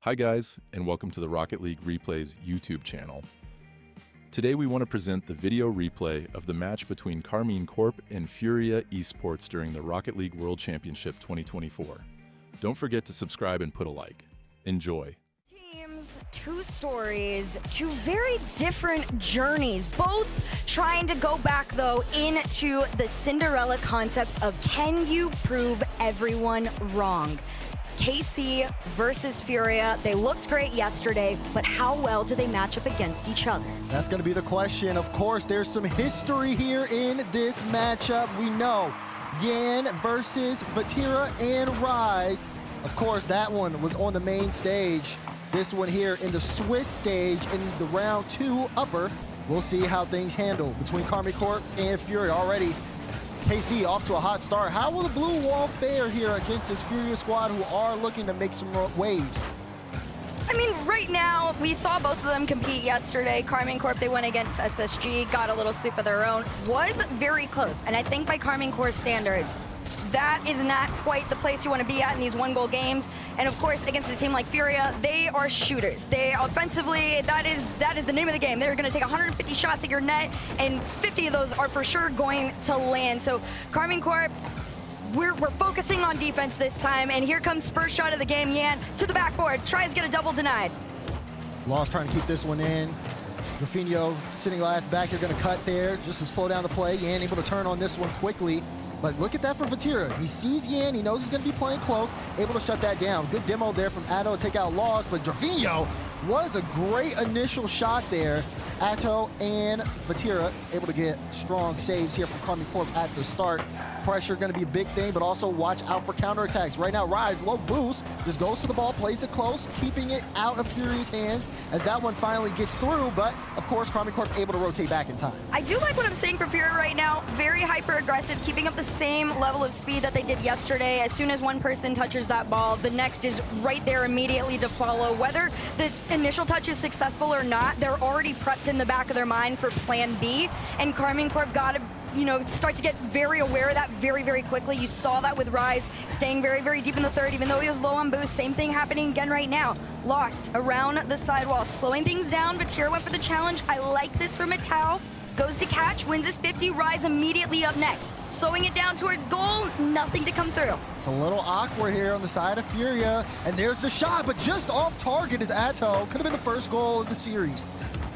Hi guys, and welcome to the Rocket League Replays YouTube channel. Today we want to present the video replay of the match between Karmine Corp and FURIA Esports during the Rocket League World Championship 2024. Don't forget to subscribe and put a like. Enjoy. Teams, two stories, two very different journeys, both trying to go back though into the Cinderella concept of can you prove everyone wrong? KC versus FURIA. They looked great yesterday, but how well do they match up against each other? That's going to be the question. Of course, there's some history here in this matchup. We know Yan versus Vatira and Rise. Of course, that one was on the main stage. This one here in the Swiss stage in the round 2 upper. We'll see how things handle between Karmine Corp and FURIA already. KC off to a hot start. How will the blue wall fare here against this FURIA squad who are looking to make some waves? I mean, right now, we saw both of them compete yesterday. Karmine Corp, they went against SSG, got a little soup of their own. Was very close, and I think by Karmine Corp's standards, that is not quite the place you want to be at in these one-goal games. And of course, against a team like FURIA, they are shooters. They offensively, that is the name of the game. They're going to take 150 shots at your net, and 50 of those are for sure going to land. So Karmine Corp, we're focusing on defense this time, and here comes first shot of the game. Yan to the backboard, tries to get a double denied. Lost trying to keep this one in. Drafinho sitting last back, you're going to cut there just to slow down the play. Yan able to turn on this one quickly. But look at that from Vatira. He sees Yan, he knows he's gonna be playing close, able to shut that down. Good demo there from Atto to take out Laws, but Drafinho was a great initial shot there. Atto and Vatira able to get strong saves here from Karmine Corp at the start. Pressure gonna be a big thing, but also watch out for counterattacks. Right now, Rise, low boost, just goes to the ball, plays it close, keeping it out of FURIA's hands as that one finally gets through, but of course, Karmine Corp able to rotate back in time. I do like what I'm seeing from FURIA right now. Very hyper-aggressive, keeping up the same level of speed that they did yesterday. As soon as one person touches that ball, the next is right there immediately to follow. Whether the initial touch is successful or not, they're already prepped in the back of their mind for plan B, and Karmine Corp got to start to get very aware of that very, very quickly. You saw that with Rise staying very, very deep in the third, even though he was low on boost. Same thing happening again right now. Lost around the sidewall, slowing things down. Vatira went for the challenge. I like this from Atao. Goes to catch, wins his 50. Rise immediately up next. Slowing it down towards goal, nothing to come through. It's a little awkward here on the side of FURIA, and there's the shot, but just off target is Atto. Could have been the first goal of the series.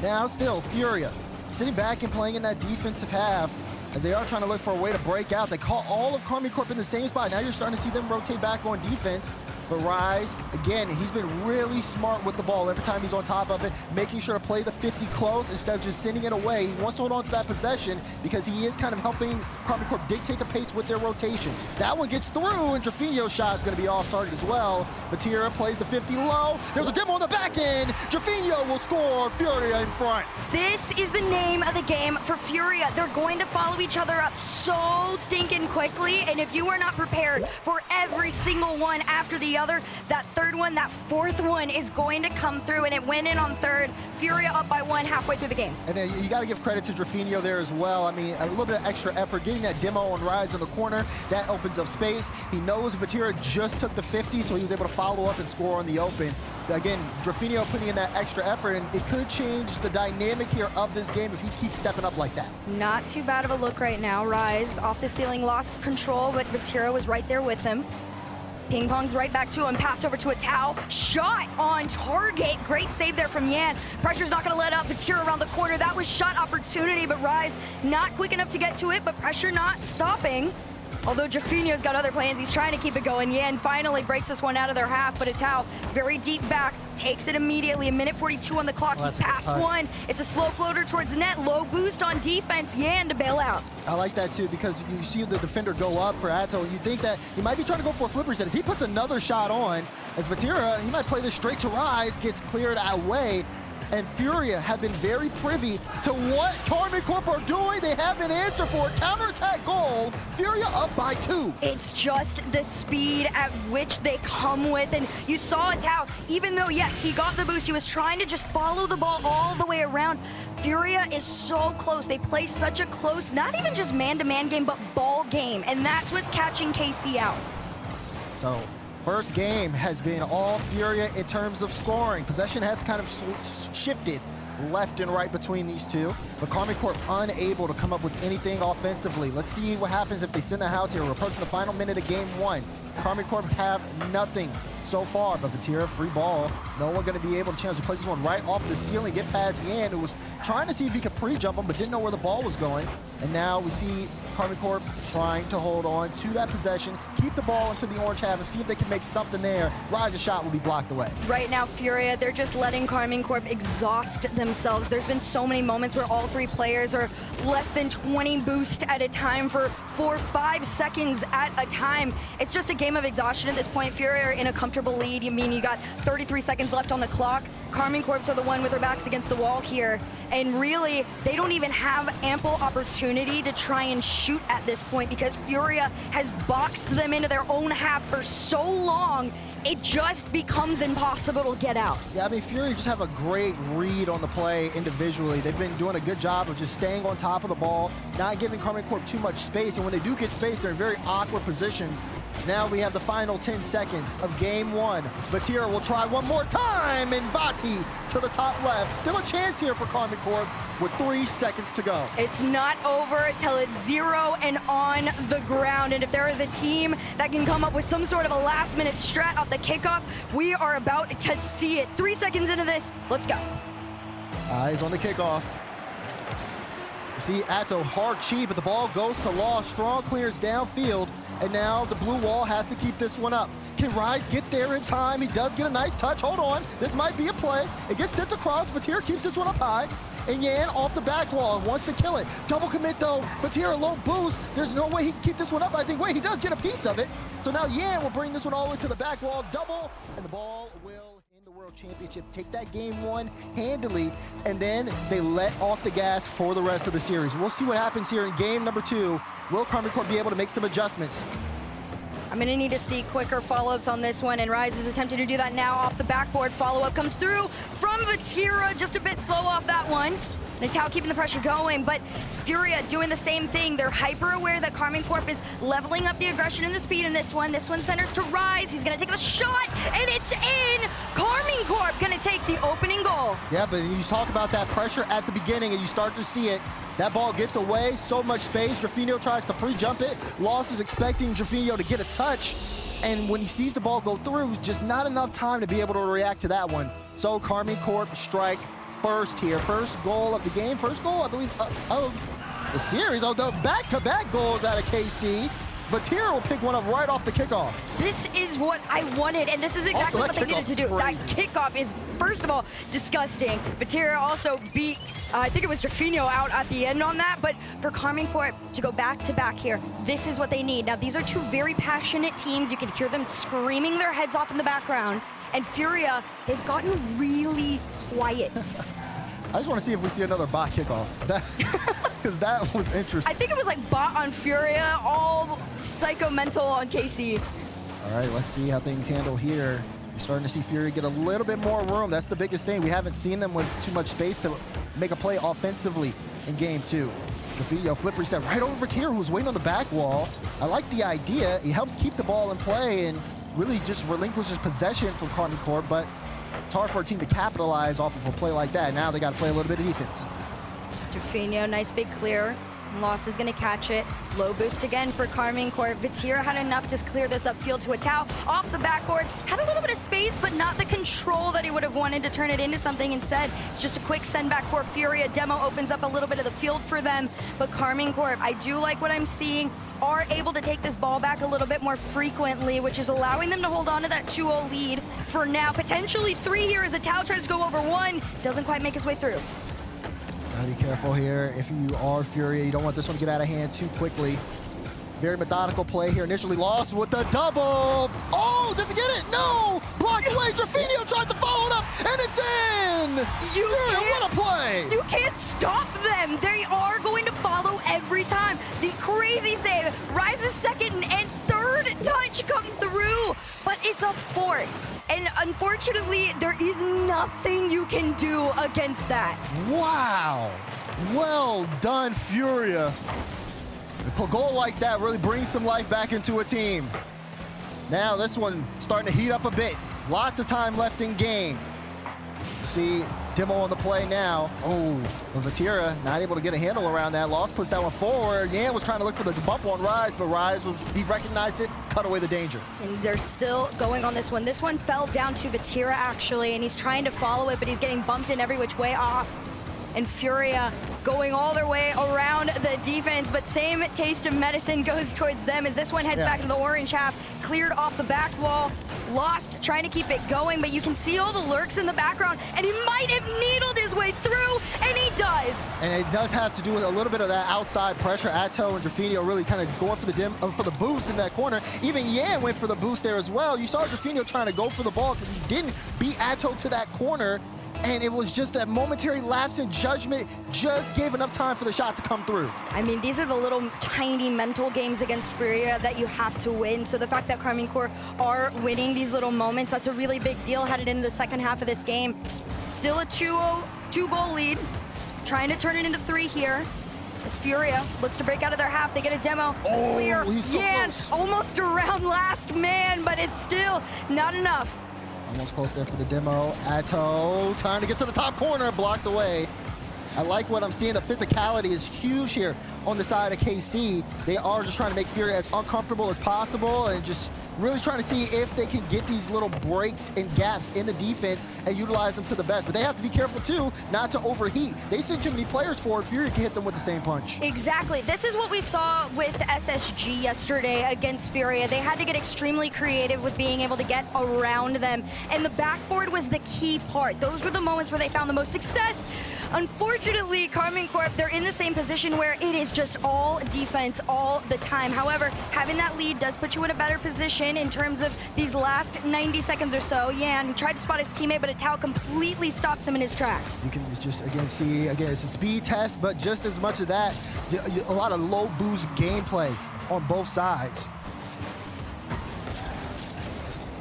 Now still, FURIA sitting back and playing in that defensive half as they are trying to look for a way to break out. They caught all of Karmine Corp in the same spot. Now you're starting to see them rotate back on defense. But Rise, again, he's been really smart with the ball every time he's on top of it, making sure to play the 50 close instead of just sending it away. He wants to hold on to that possession because he is kind of helping Karmine Corp dictate the pace with their rotation. That one gets through, and Drafinho's shot is going to be off target as well. Vatira plays the 50 low. There's a demo on the back end. Drafinho will score. FURIA in front. This is the name of the game for FURIA. They're going to follow each other up so stinking quickly, and if you are not prepared for every single one after the other, that third one, that fourth one is going to come through, and it went in on third. FURIA up by 1 halfway through the game. And then you got to give credit to Drafinho there as well. I mean, a little bit of extra effort, getting that demo on Rise in the corner, that opens up space. He knows Vatira just took the 50, so he was able to follow up and score on the open. Again, Drafinho putting in that extra effort, and it could change the dynamic here of this game if he keeps stepping up like that. Not too bad of a look right now. Rise off the ceiling, lost control, but Vatira was right there with him. Ping pong's right back to him, passed over to Atao. Shot on target, great save there from Yan. Pressure's not gonna let up, Vatira around the corner. That was shot opportunity, but Rise not quick enough to get to it, but pressure not stopping. Although Drafinho's got other plans, he's trying to keep it going. Yan finally breaks this one out of their half, but Atao very deep back, takes it immediately. 1:42 on the clock, he's past one. It's a slow floater towards net, low boost on defense. Yan to bail out. I like that too, because you see the defender go up for Atto. You think that he might be trying to go for a flipper set as he puts another shot on. As Vatira, he might play this straight to Rise, gets cleared away. And FURIA have been very privy to what Karmine Corp are doing. They have an answer for it. Counterattack goal. FURIA up by 2. It's just the speed at which they come with. And you saw Atao, even though, yes, he got the boost, he was trying to just follow the ball all the way around. FURIA is so close. They play such a close, not even just man-to-man game, but ball game. And that's what's catching KC out. So First game has been all FURIA in terms of scoring. Possession has kind of shifted left and right between these two, but KarmineCorp unable to come up with anything offensively. Let's see what happens if they send the house here. We're approaching the final minute of game 1. KarmineCorp have nothing so far, but Vatira, free ball. No one going to be able to challenge. He plays this one right off the ceiling, get past Yan, who was trying to see if he could pre-jump him, but didn't know where the ball was going. And now we see KarmineCorp trying to hold on to that possession, keep the ball into the orange half and see if they can make something there. Rise's shot will be blocked away. Right now, FURIA, they're just letting KarmineCorp exhaust themselves. There's been so many moments where all 3 players are less than 20 boost at a time for 4-5 seconds at a time. It's just a game of exhaustion at this point. FURIA are in a comfortable lead. I mean, you got 33 seconds left on the clock. KarmineCorp are the one with their backs against the wall here. And really, they don't even have ample opportunity to try and shoot at this point because FURIA has boxed them into their own half for so long, it just becomes impossible to get out. Yeah, I mean, FURIA just have a great read on the play individually. They've been doing a good job of just staying on top of the ball, not giving KarmineCorp too much space. And when they do get space, they're in very awkward positions. Now we have the final 10 seconds of game 1. Vatira will try one more time, and Vati to the top left. Still a chance here for KarmineCorp with 3 seconds to go. It's not over till it's 0 and on the ground. And if there is a team that can come up with some sort of a last-minute strat off the kickoff, we are about to see it. 3 seconds into this, let's go. Eyes on the kickoff. You see Atto hard cheat, but the ball goes to Lost. Strong clearance downfield, and now the blue wall has to keep this one up. Can Rise get there in time? He does get a nice touch. Hold on. This might be a play. It gets sent across. Vatira keeps this one up high. And Yan off the back wall wants to kill it. Double commit though. Vatira low boost. There's no way he can keep this one up. I think, wait, he does get a piece of it. So now Yan will bring this one all the way to the back wall. Double, and the ball will in the World Championship take that game 1 handily, and then they let off the gas for the rest of the series. We'll see what happens here in game number 2. Will KarmineCorp be able to make some adjustments? I'm gonna need to see quicker follow-ups on this one, and Rise is attempting to do that now off the backboard. Follow-up comes through from Vatira, just a bit slow off that one. Natal keeping the pressure going, but FURIA doing the same thing. They're hyper aware that KarmineCorp is leveling up the aggression and the speed in this one. This one centers to Rise. He's gonna take the shot, and it's in! KarmineCorp gonna take the opening goal. Yeah, but you talk about that pressure at the beginning, and you start to see it. That ball gets away, so much space. Drafinio tries to pre-jump it. Lost is expecting Drafinio to get a touch, and when he sees the ball go through, just not enough time to be able to react to that one. So KarmineCorp strike first here. First goal of the game. First goal, I believe, of the series. Although back-to-back goals out of KC. Vatira will pick one up right off the kickoff. This is what I wanted, and this is exactly what they needed to do. That kickoff is, first of all, disgusting. Vatira also beat, I think it was Drafinio out at the end on that, but for KarmineCorp to go back-to-back here, this is what they need. Now, these are 2 very passionate teams. You can hear them screaming their heads off in the background. And FURIA, they've gotten really quiet. I just want to see if we see another bot kickoff. Because that was interesting. I think it was like bot on FURIA, all psycho-mental on KC. All right, let's see how things handle here. You're starting to see FURIA get a little bit more room. That's the biggest thing. We haven't seen them with too much space to make a play offensively in game 2. Drafinio flip reset right over Vatira, who's waiting on the back wall. I like the idea. He helps keep the ball in play and really just relinquishes possession from KarmineCorp, but it's hard for a team to capitalize off of a play like that. Now they got to play a little bit of defense. Drafinio, nice big clear. Lost is going to catch it. Low boost again for KarmineCorp. Vatira had enough to clear this upfield to a Tau. Off the backboard, had a little bit of space, but not the control that he would have wanted to turn it into something. Instead, it's just a quick send back for FURIA. Demo opens up a little bit of the field for them, but KarmineCorp, I do like what I'm seeing, are able to take this ball back a little bit more frequently, which is allowing them to hold on to that 2-0 lead for now. Potentially 3 here as a Tau tries to go over 1. Doesn't quite make his way through. Gotta be careful here. If you are FURIA, you don't want this one to get out of hand too quickly. Very methodical play here. Initially Lost with the double. Oh, does he get it? No! Blocked away. Drafinio tries to follow it up, and it's in! What a play! You can't stop them. They are going to follow every time. The crazy save. Rise's second and third touch come through, but it's a force. And unfortunately, there is nothing you can do against that. Wow. Well done, FURIA. A goal like that really brings some life back into a team. Now this one starting to heat up a bit. Lots of time left in game. See Demo on the play now. Oh, but Vatira not able to get a handle around that. Lost puts that one forward. Yan was trying to look for the bump on Rise, but he recognized it, cut away the danger. And they're still going on this one. This one fell down to Vatira actually, and he's trying to follow it, but he's getting bumped in every which way off. And FURIA going all their way around the defense, but same taste of medicine goes towards them as this one heads back to the orange half, cleared off the back wall. Lost trying to keep it going, but you can see all the lurks in the background, and he might have needled his way through, and he does. And it does have to do with a little bit of that outside pressure. Atto and Drafinio really kind of going for the boost in that corner. Even Yan went for the boost there as well. You saw Drafinio trying to go for the ball because he didn't beat Atto to that corner. And it was just a momentary lapse in judgment, just gave enough time for the shot to come through. I mean, these are the little tiny mental games against FURIA that you have to win. So the fact that Karmine Corp are winning these little moments, that's a really big deal headed into the second half of this game. Still a 2-goal lead, trying to turn it into 3 here. As FURIA looks to break out of their half, they get a demo, clear. He's so Yan close. almost around last man, but it's still not enough. Almost close there for the demo. Atto trying to get to the top corner, blocked away. I like what I'm seeing. The physicality is huge here on the side of KC. They are just trying to make FURIA as uncomfortable as possible and just really trying to see if they can get these little breaks and gaps in the defense and utilize them to the best. But they have to be careful too, not to overheat. They send too many players forward. FURIA can hit them with the same punch. Exactly. This is what we saw with SSG yesterday against FURIA. They had to get extremely creative with being able to get around them. And the backboard was the key part. Those were the moments where they found the most success. Unfortunately, Karmine Corp, they're in the same position where it is just all defense all the time. However, having that lead does put you in a better position in terms of these last 90 seconds or so. Yan tried to spot his teammate, but Atao completely stops him in his tracks. You can just, again, see, it's a speed test, but just as much of that, a lot of low boost gameplay on both sides.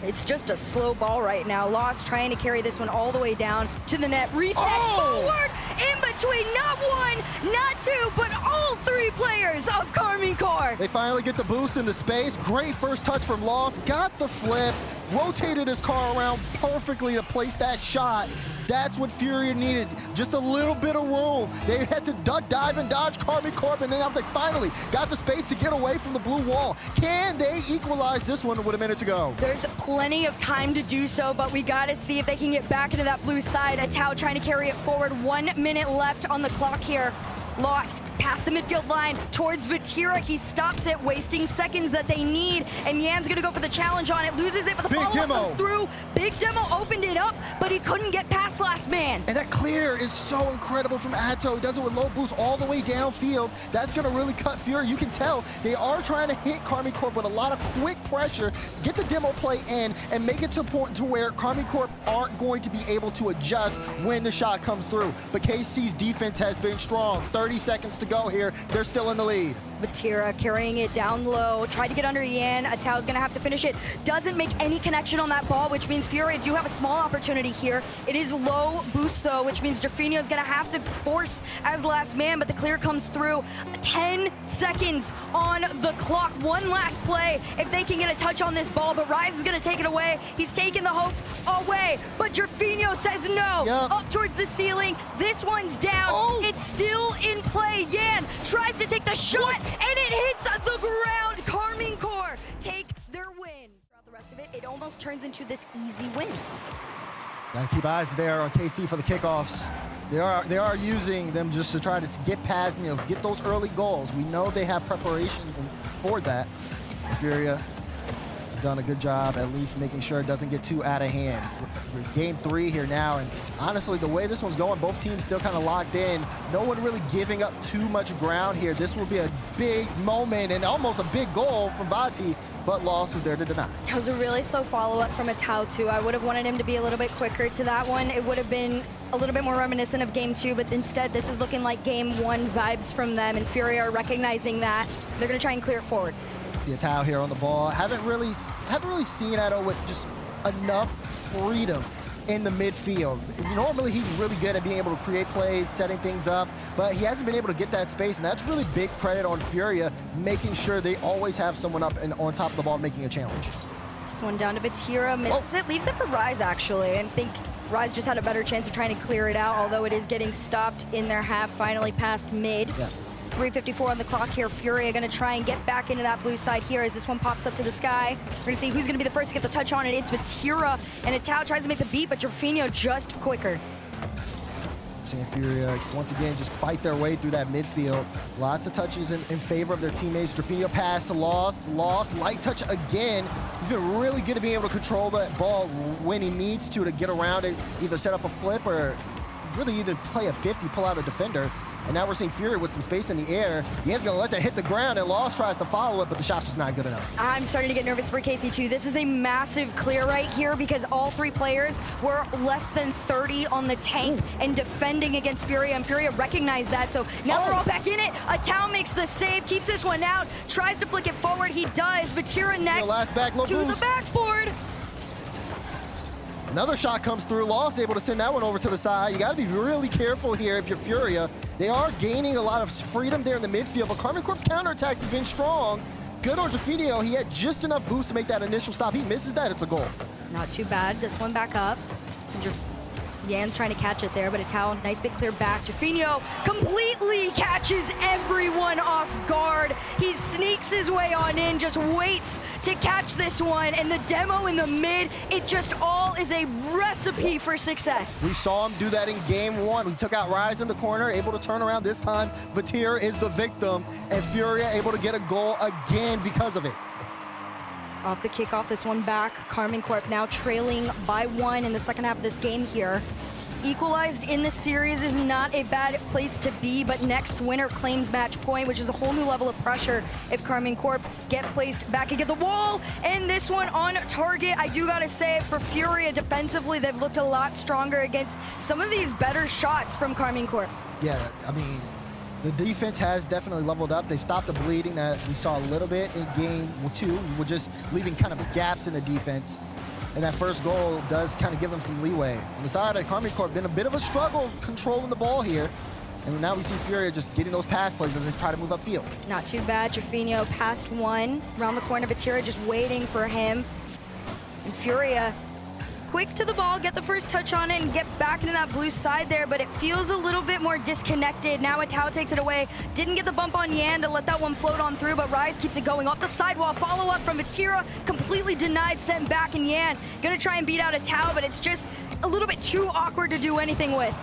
It's just a slow ball right now. Lost trying to carry this one all the way down to the net. Reset forward in between not one, not two, but all 3 players of Karmine Corp. They finally get the boost into space. Great first touch from Lost. Got the flip, rotated his car around perfectly to place that shot. That's what FURIA needed, just a little bit of room. They had to duck, dive, and dodge Karmine Corp, and then after they finally got the space to get away from the blue wall. Can they equalize this one with a minute to go? There's plenty of time to do so, but we gotta see if they can get back into that blue side. Atao trying to carry it forward. 1 minute left on the clock here. Lost past the midfield line towards Vatira. He stops it, wasting seconds that they need, and Yan's gonna go for the challenge on it, loses it, but the follow-up comes through. Big Demo opened it up, but he couldn't get past last man. And that clear is so incredible from Atto. He does it with low boost all the way downfield. That's gonna really cut FURIA. You can tell they are trying to hit Karmine Corp with a lot of quick pressure, get the demo play in, and make it to a point to where Karmine Corp aren't going to be able to adjust when the shot comes through. But KC's defense has been strong. 30 seconds to go here. They're still in the lead. Vatira carrying it down low, tried to get under Yan. Atao's gonna have to finish it. Doesn't make any connection on that ball, which means FURIA do have a small opportunity here. It is low boost though, which means Drafinio's gonna have to force as last man, but the clear comes through. 10 seconds on the clock. One last play if they can get a touch on this ball, but Rise is gonna take it away. He's taking the hope away, but Drafinio says no. Up towards the ceiling. This one's down. It's still in play. Yan tries to take the shot. And it hits the ground. Karmine Corp take their win. Throughout the rest of it, it almost turns into this easy win. Gotta keep eyes there on KC for the kickoffs. They are using them just to try to get past, get those early goals. We know they have preparation for that. FURIA done a good job at least making sure it doesn't get too out of hand. Game 3 here now, and honestly, the way this one's going, both teams still kind of locked in. No one really giving up too much ground here. This will be a big moment and almost a big goal from Vati, but Lost was there to deny. That was a really slow follow-up from Atao too. I would have wanted him to be a little bit quicker to that one. It would have been a little bit more reminiscent of Game 2, but instead this is looking like Game 1 vibes from them, and FURIA are recognizing that. They're gonna try and clear it forward. See Atao here on the ball. Haven't really seen Atao with just enough freedom in the midfield. Normally he's really good at being able to create plays, setting things up, but he hasn't been able to get that space, and that's really big credit on FURIA, making sure they always have someone up and on top of the ball making a challenge. This one down to Vatira, misses it, leaves it for Rise actually. I think Rise just had a better chance of trying to clear it out, although it is getting stopped in their half, finally past mid. Yeah. 3:54 on the clock here. FURIA gonna try and get back into that blue side here as this one pops up to the sky. We're gonna see who's gonna be the first to get the touch on it. It's Vatira, and Atao tries to make the beat, but Jorfinho just quicker. Seeing FURIA once again just fight their way through that midfield. Lots of touches in favor of their teammates. Jorfinho pass to Loss, light touch again. He's been really good at being able to control that ball when he needs to get around it, either set up a flip or really either play a 50, pull out a defender. And now we're seeing FURIA with some space in the air. Yan's gonna let that hit the ground, and Loss tries to follow it, but the shot's just not good enough. I'm starting to get nervous for KC too. This is a massive clear right here because all three players were less than 30 on the tank and defending against FURIA, and FURIA recognized that, so now they're all back in it. Atao makes the save, keeps this one out, tries to flick it forward, he does. Vatira next last back low to boost. the backboard. Another shot comes through. Loss able to send that one over to the side. You got to be really careful here if you're FURIA. They are gaining a lot of freedom there in the midfield, but Karmine Corp's counterattacks have been strong. Good on Jorfinho. He had just enough boost to make that initial stop. He misses that. It's a goal. Not too bad. This one back up. Yan's trying to catch it there, but Atao, nice big clear back. Jorfinho completely catches everyone off guard. He sneaks his way on in, just waits to catch this one, and the demo in the mid, it just all is a recipe for success. We saw him do that in game one. He took out Rise in the corner, able to turn around this time. Vatira is the victim, and FURIA able to get a goal again because of it. Off the kickoff, this one back. Karmine Corp now trailing by 1 in the second half of this game here. Equalized in the series is not a bad place to be, but next winner claims match point, which is a whole new level of pressure if Karmine Corp get placed back against the wall. And this one on target, I do gotta say, for FURIA defensively, they've looked a lot stronger against some of these better shots from Karmine Corp. Yeah, I mean, the defense has definitely leveled up. They've stopped the bleeding that we saw a little bit in game 2. We're just leaving kind of gaps in the defense. And that first goal does kind of give them some leeway. On the side of Karmine Corp, been a bit of a struggle controlling the ball here. And now we see FURIA just getting those pass plays as they try to move upfield. Not too bad. Jorfinho past 1. Around the corner, Vatira just waiting for him. And FURIA quick to the ball, get the first touch on it, and get back into that blue side there, but it feels a little bit more disconnected. Now Atao takes it away. Didn't get the bump on Yan to let that one float on through, but Rise keeps it going. Off the sidewall, follow up from Vatira, completely denied, sent back, and Yan gonna try and beat out Atao, but it's just a little bit too awkward to do anything with.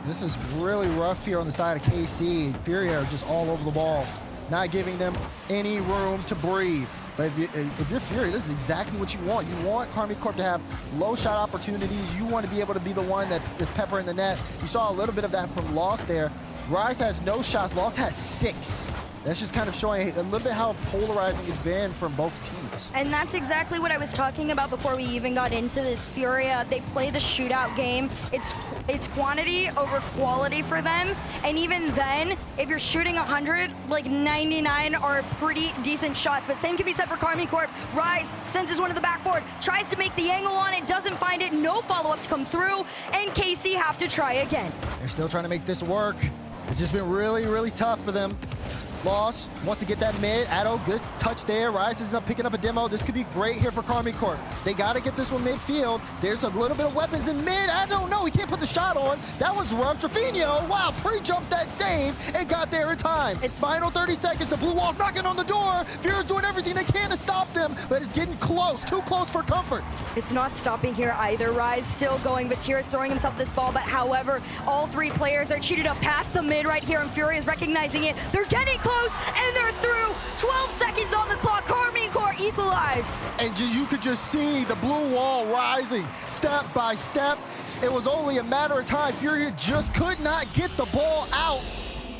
This is really rough here on the side of KC. FURIA are just all over the ball, not giving them any room to breathe. But if you're FURIA, this is exactly what you want. You want Karmine Corp to have low shot opportunities. You want to be able to be the one that is peppering the net. You saw a little bit of that from Loss there. Rise has no shots. Loss has 6. That's just kind of showing a little bit how polarizing it's been from both teams. And that's exactly what I was talking about before we even got into this. FURIA, they play the shootout game. It's quantity over quality for them. And even then, if you're shooting 100, like 99 are pretty decent shots. But same can be said for Karmine Corp. Rise senses one to the backboard, tries to make the angle on it, doesn't find it, no follow-up to come through, and KC have to try again. They're still trying to make this work. It's just been really, really tough for them. Loss wants to get that mid. Addo, good touch there. Rise is up picking up a demo. This could be great here for Karmine Corp. They got to get this one midfield. There's a little bit of weapons in mid. Addo, no, he can't put the shot on. That was rough. Jorfinho, wow, pre-jumped that save and got there in time. It's final 30 seconds. The blue wall's knocking on the door. FURIA's doing everything they can to stop them, but it's getting close, too close for comfort. It's not stopping here either. Rise still going, but Tira's throwing himself this ball, but however, all 3 players are cheated up past the mid right here, and FURIA is recognizing it. They're getting close, and they're through. 12 seconds on the clock. Karmine Corp equalize. And you could just see the blue wall rising step by step. It was only a matter of time. FURIA just could not get the ball out,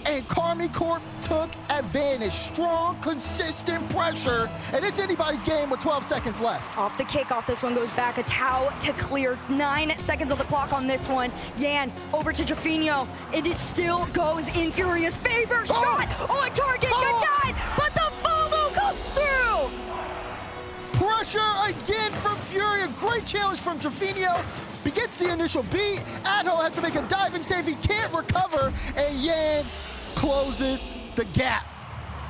and Karmine Corp took advantage. Strong, consistent pressure, and it's anybody's game with 12 seconds left. Off the kickoff, this one goes back. Atao to clear. 9 seconds on the clock on this one. Yan over to Jorfinho, and it still goes in FURIA's favor. Shot on target, denied, but the FOMO comes through. Pressure again from FURIA. Great challenge from Jorfinho. Gets the initial beat. Addo has to make a diving save. He can't recover, and Yan closes the gap.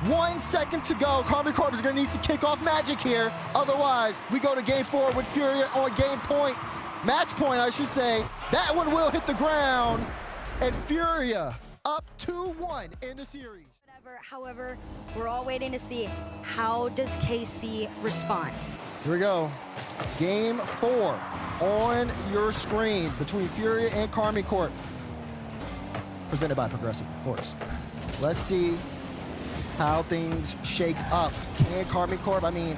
1 second to go. Karmine Corp is going to need some kickoff magic here. Otherwise, we go to game 4 with Furia on game point. Match point, I should say. That one will hit the ground. And Furia up 2-1 in the series. However, we're all waiting to see how does KC respond. Here we go. Game 4 on your screen between Furia and Karmine Corp. Presented by Progressive, of course. Let's see how things shake up. Can Karmine Corp, I mean,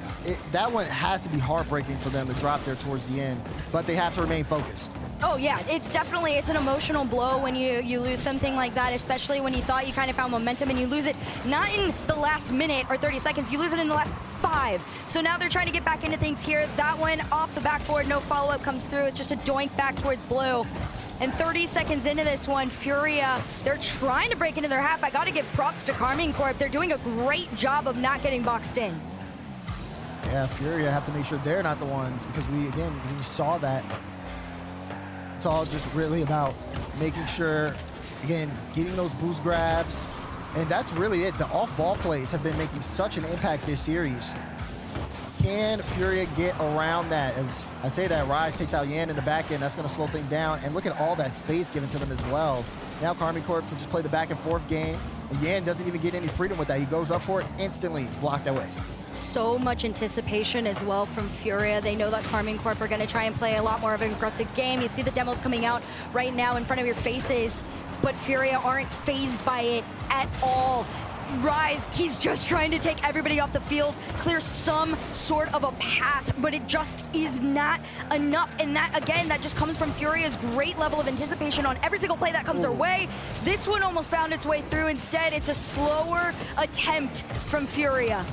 that one has to be heartbreaking for them to drop there towards the end, but they have to remain focused. Oh yeah, it's an emotional blow when you lose something like that, especially when you thought you kind of found momentum and you lose it not in the last minute or 30 seconds, you lose it in the last 5. So now they're trying to get back into things here. That one off the backboard, no follow-up comes through. It's just a doink back towards blue. And 30 seconds into this one, Furia, they're trying to break into their half. I gotta give props to Karmine Corp. They're doing a great job of not getting boxed in. Yeah, Furia have to make sure they're not the ones, because we saw that. It's all just really about making sure, again, getting those boost grabs. And that's really it. The off-ball plays have been making such an impact this series. Can Furia get around that? As I say that, Rise takes out Yan in the back end. That's going to slow things down. And look at all that space given to them as well. Now Karmine Corp can just play the back and forth game. And Yan doesn't even get any freedom with that. He goes up for it, instantly blocked away. So much anticipation as well from Furia. They know that Karmine Corp are going to try and play a lot more of an aggressive game. You see the demos coming out right now in front of your faces, but Furia aren't fazed by it at all. Rise, he's just trying to take everybody off the field, clear some sort of a path, but it just is not enough. And that, again, that just comes from Furia's great level of anticipation on every single play that comes their way. This one almost found its way through. Instead, it's a slower attempt from Furia.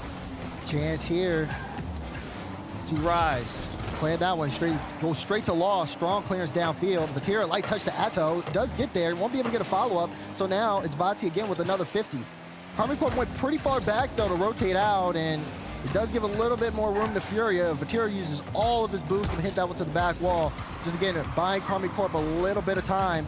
Chance here. See Rise playing that one straight, goes straight to loss. Strong clearance downfield. Vatira, light touch to Atto, does get there, won't be able to get a follow-up. So now it's Vati again with another 50. Karmine Corp went pretty far back though to rotate out, and it does give a little bit more room to Furia. Vatira uses all of his boost and hit that one to the back wall. Just again, buying Karmine Corp a little bit of time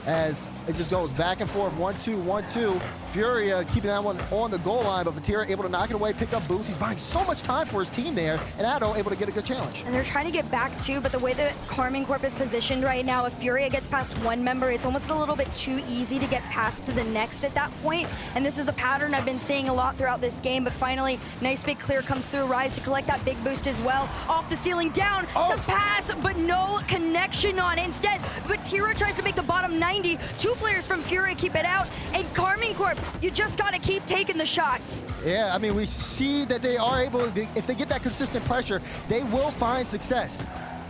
as it just goes back and forth, 1-2, 1-2. Furia keeping that one on the goal line, but Vatira able to knock it away, pick up boost. He's buying so much time for his team there, and Addo able to get a good challenge. And they're trying to get back too, but the way that Karmine Corp is positioned right now, if Furia gets past one member, it's almost a little bit too easy to get past to the next at that point. And this is a pattern I've been seeing a lot throughout this game, but finally, nice big clear comes through. Rise to collect that big boost as well. Off the ceiling, down, the pass, but no connection on it. Instead, Vatira tries to make the bottom 90. 2 players from Furia keep it out, and Karmine Corp, you just gotta keep taking the shots. Yeah, I mean, we see that they are able, if they get that consistent pressure, they will find success.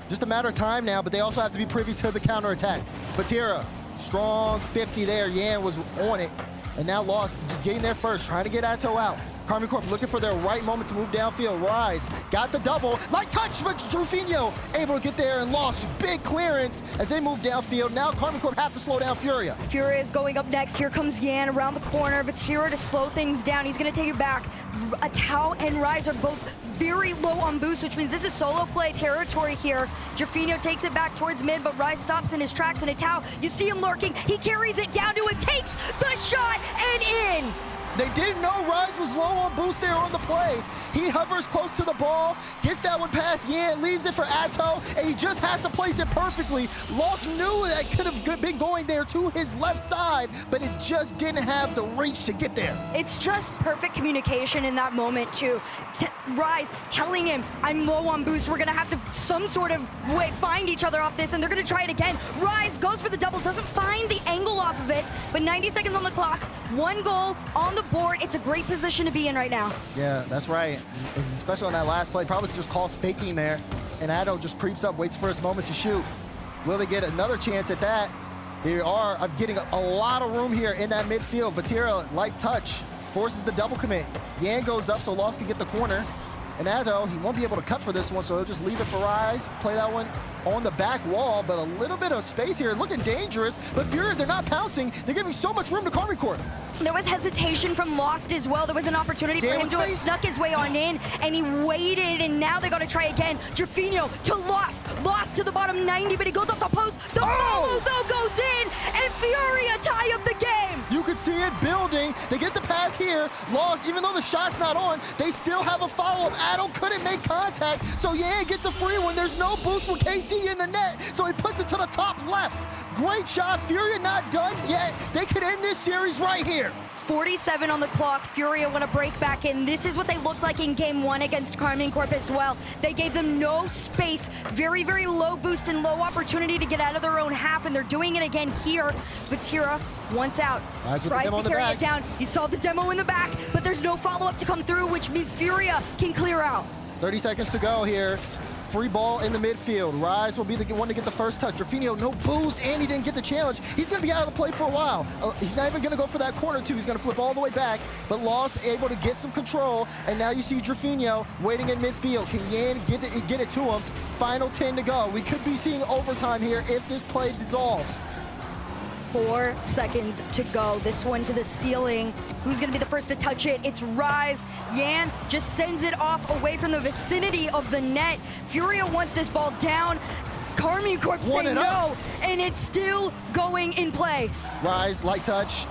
Just a matter of time now, but they also have to be privy to the counterattack. Vatira, strong 50 there. Yan was on it, and now lost, just getting there first, trying to get Atto out. Karmine Corp looking for their right moment to move downfield. Rise, got the double, light touch, but Drufinho able to get there and lost. Big clearance as they move downfield. Now Karmine Corp have to slow down Furia. Furia is going up next. Here comes Yan around the corner. Vatira to slow things down. He's gonna take it back. Atao and Rise are both very low on boost, which means this is solo play territory here. Drufinho takes it back towards mid, but Rise stops in his tracks, and Atao, you see him lurking. He carries it down to it, takes the shot, and in. They didn't know Rise was low on boost there on the play. He hovers close to the ball, gets that one past Yan, leaves it for Atto, and he just has to place it perfectly. Lost knew that could have been going there to his left side, but it just didn't have the reach to get there. It's just perfect communication in that moment too. Rise telling him, I'm low on boost, we're gonna have to some sort of way find each other off this, and they're gonna try it again. Rise goes for the double, doesn't find the angle off of it, but 90 seconds on the clock, 1 goal on the board. It's a great position to be in right now. Yeah, that's right. Especially on that last play, probably just calls faking there, and Addo just creeps up, waits for his moment to shoot. Will they get another chance at that? They are getting a lot of room here in that midfield. Vatira, light touch, forces the double commit. Yan goes up so Lost can get the corner. And Addo, he won't be able to cut for this one, so he'll just leave it for Rise, play that one on the back wall, but a little bit of space here, looking dangerous, but Furia, they're not pouncing, they're giving so much room to Karmine Corp. There was hesitation from Lost as well. There was an opportunity for him to have snuck his way on in, and he waited, and now they gotta try again. Drufinho to Lost, Lost to the bottom 90, but he goes off the post. The follow, though, goes in, and Furia tie up the game. You could see it building. They get the pass has here. Lost, even though the shot's not on, they still have a follow-up. Addo couldn't make contact, so Yan gets a free one. There's no boost for KC in the net, so he puts it to the top left. Great shot. Furia not done yet. They could end this series right here. 47 on the clock. Furia want to break back in. This is what they looked like in game 1 against Karmine Corp as well. They gave them no space. Very, very low boost and low opportunity to get out of their own half, and they're doing it again here. Vatira once out. Tries to carry it down. You saw the demo in the back, but there's no follow-up to come through, which means Furia can clear out. 30 seconds to go here. Free ball in the midfield. Rise will be the one to get the first touch. Drafinio, no boost, and he didn't get the challenge. He's going to be out of the play for a while. He's not even going to go for that corner, too. He's going to flip all the way back, but Lost able to get some control, and now you see Drafinio waiting in midfield. Can Yan get it to him? Final 10 to go. We could be seeing overtime here if this play dissolves. 4 seconds to go. This one to the ceiling. Who's going to be the first to touch it? It's Rise. Yan just sends it off away from the vicinity of the net. Furia wants this ball down. Karmine Corp say no, and it's still going in play. Rise, light touch.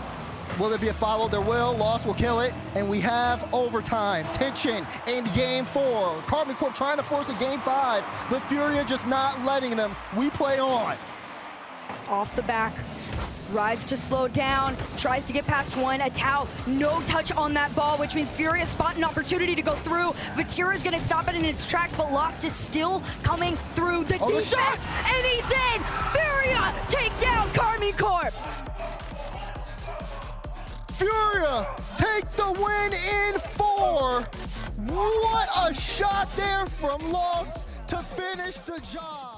Will there be a follow? There will. Lost will kill it. And we have overtime. Tension in game 4. Karmine Corp trying to force a game 5, but Furia just not letting them. We play on. Off the back. Rise to slow down, tries to get past one. Atao, no touch on that ball, which means Furia spot an opportunity to go through. Vatira's gonna stop it in its tracks, but Lost is still coming through the defense, and he's in! Furia take down Karmine Corp! Furia take the win in 4. What a shot there from Lost to finish the job.